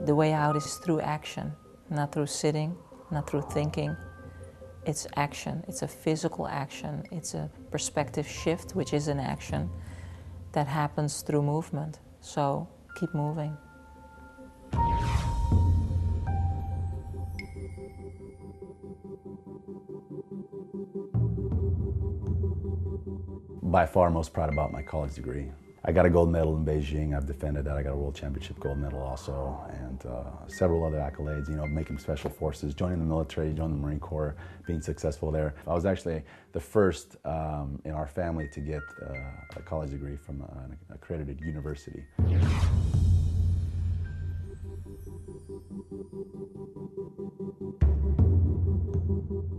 The way out is through action, not through sitting, not through thinking. It's action. It's a physical action. It's a perspective shift, which is an action that happens through movement. So keep moving. By far most proud about my college degree. I got a gold medal in Beijing. I've defended that. I got a world championship gold medal also, and several other accolades, you know, making special forces, joining the military, joining the Marine Corps, being successful there. I was actually the first in our family to get a college degree from an accredited university.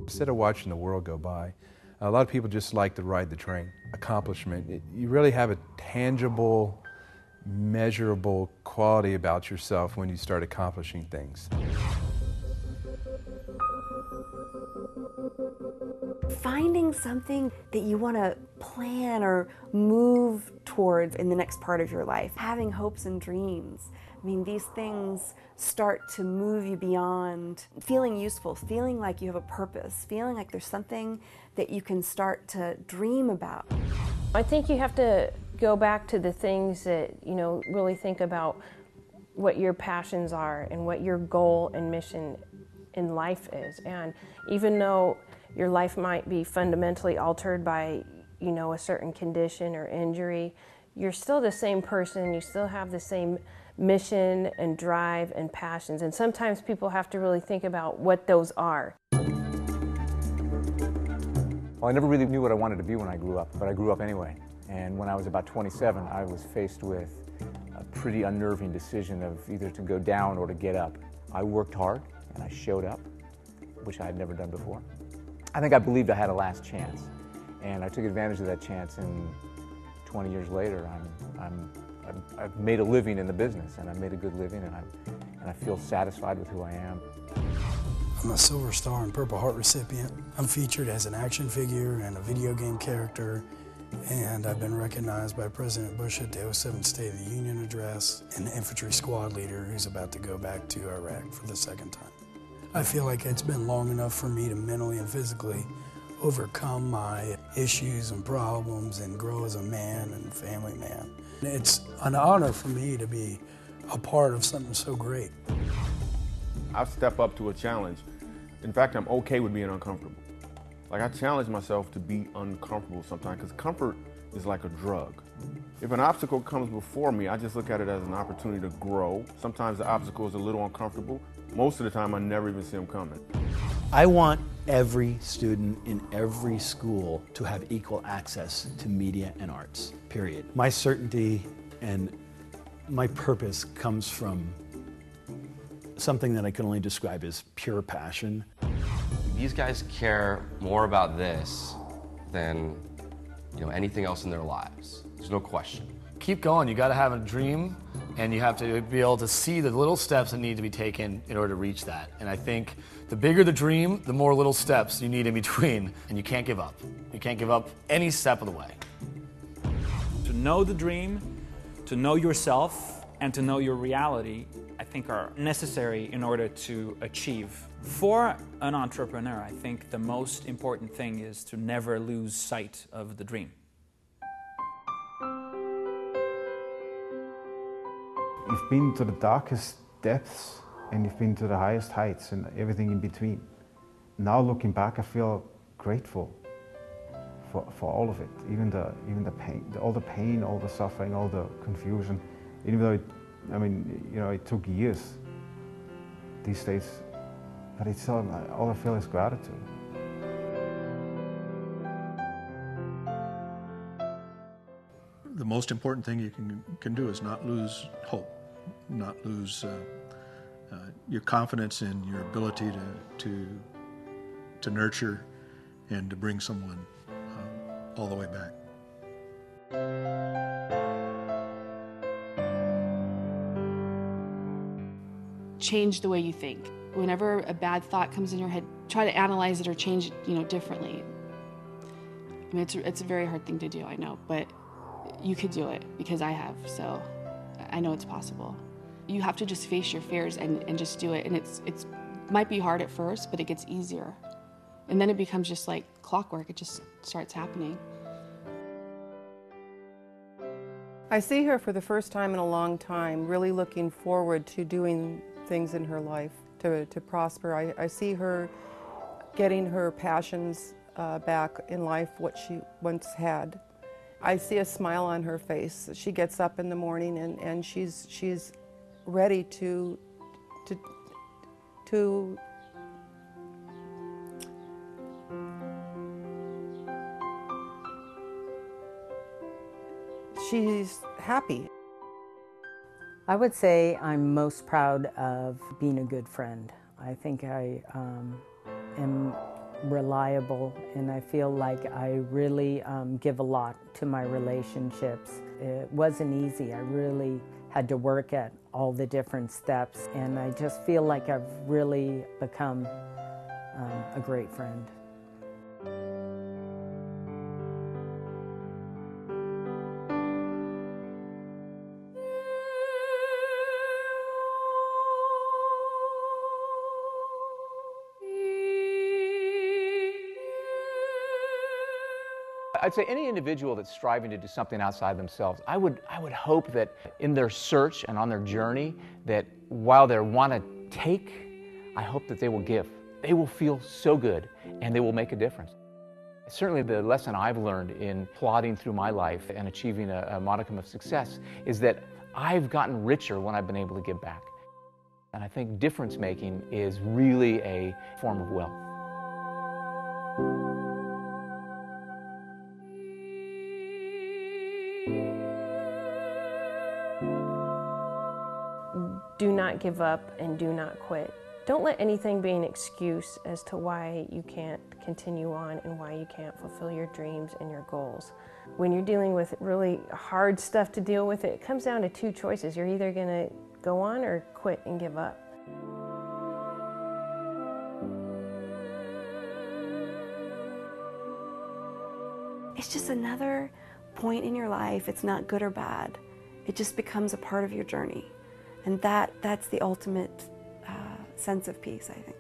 Instead of watching the world go by, a lot of people just like to ride the train. Accomplishment, you really have a tangible, measurable quality about yourself when you start accomplishing things. Finding something that you want to plan or move towards in the next part of your life. Having hopes and dreams. I mean, these things start to move you beyond feeling useful, feeling like you have a purpose, feeling like there's something that you can start to dream about. I think you have to go back to the things that, you know, really think about what your passions are and what your goal and mission in life is. And even though your life might be fundamentally altered by, you know, a certain condition or injury, you're still the same person, you still have the same mission and drive and passions. And sometimes people have to really think about what those are. Well, I never really knew what I wanted to be when I grew up, but I grew up anyway. And when I was about 27, I was faced with a pretty unnerving decision of either to go down or to get up. I worked hard and I showed up, which I had never done before. I think I believed I had a last chance, and I took advantage of that chance, and 20 years later, I've made a living in the business, and I've made a good living, and I feel satisfied with who I am. I'm a Silver Star and Purple Heart recipient. I'm featured as an action figure and a video game character, and I've been recognized by President Bush at the '07 State of the Union address, and the infantry squad leader who's about to go back to Iraq for the second time. I feel like it's been long enough for me to mentally and physically overcome my issues and problems and grow as a man and family man. It's an honor for me to be a part of something so great. I step up to a challenge. In fact, I'm okay with being uncomfortable. Like, I challenge myself to be uncomfortable sometimes, because comfort is like a drug. If an obstacle comes before me, I just look at it as an opportunity to grow. Sometimes the obstacle is a little uncomfortable. Most of the time, I never even see them coming. I want every student in every school to have equal access to media and arts, period. My certainty and my purpose comes from something that I can only describe as pure passion. These guys care more about this than, you know, anything else in their lives. There's no question. Keep going. You got to have a dream, and you have to be able to see the little steps that need to be taken in order to reach that. And I think the bigger the dream, the more little steps you need in between, and you can't give up. You can't give up any step of the way. To know the dream, to know yourself, and to know your reality, I think are necessary in order to achieve. For an entrepreneur, I think the most important thing is to never lose sight of the dream. You've been to the darkest depths and you've been to the highest heights and everything in between. Now looking back, I feel grateful for all of it, even the pain, all the pain, all the suffering, all the confusion. Even though it took years these days, but it's all I feel is gratitude. The most important thing you can do is not lose hope, not lose your confidence in your ability to nurture and to bring someone all the way back. Change the way you think. Whenever a bad thought comes in your head, try to analyze it or change it, differently. I mean, it's a very hard thing to do, I know, but you could do it because I have, so I know it's possible. you have to just face your fears and just do it. And it's might be hard at first, but it gets easier. And then it becomes just like clockwork. It just starts happening. I see her for the first time in a long time, really looking forward to doing things in her life to prosper. I see her getting her passions back in life, what she once had. I see a smile on her face. She gets up in the morning and she's ready to she's happy. I would say I'm most proud of being a good friend. I think I am reliable, and I feel like I really give a lot to my relationships. It wasn't easy. I really had to work at all the different steps, and I just feel like I've really become a great friend. I'd say any individual that's striving to do something outside themselves, I would hope that in their search and on their journey, that while they want to take, I hope that they will give. They will feel so good and they will make a difference. Certainly the lesson I've learned in plodding through my life and achieving a modicum of success is that I've gotten richer when I've been able to give back. And I think difference making is really a form of wealth. Do not give up and do not quit. Don't let anything be an excuse as to why you can't continue on and why you can't fulfill your dreams and your goals. When you're dealing with really hard stuff to deal with, it comes down to two choices. You're either going to go on or quit and give up. It's just another point in your life. It's not good or bad. It just becomes a part of your journey. And that's the ultimate sense of peace, I think.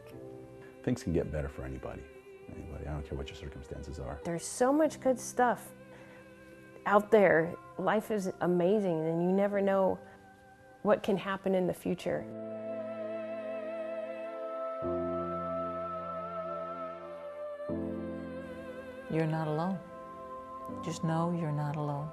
Things can get better for anybody. I don't care what your circumstances are. There's so much good stuff out there. Life is amazing, and you never know what can happen in the future. You're not alone. Just know you're not alone.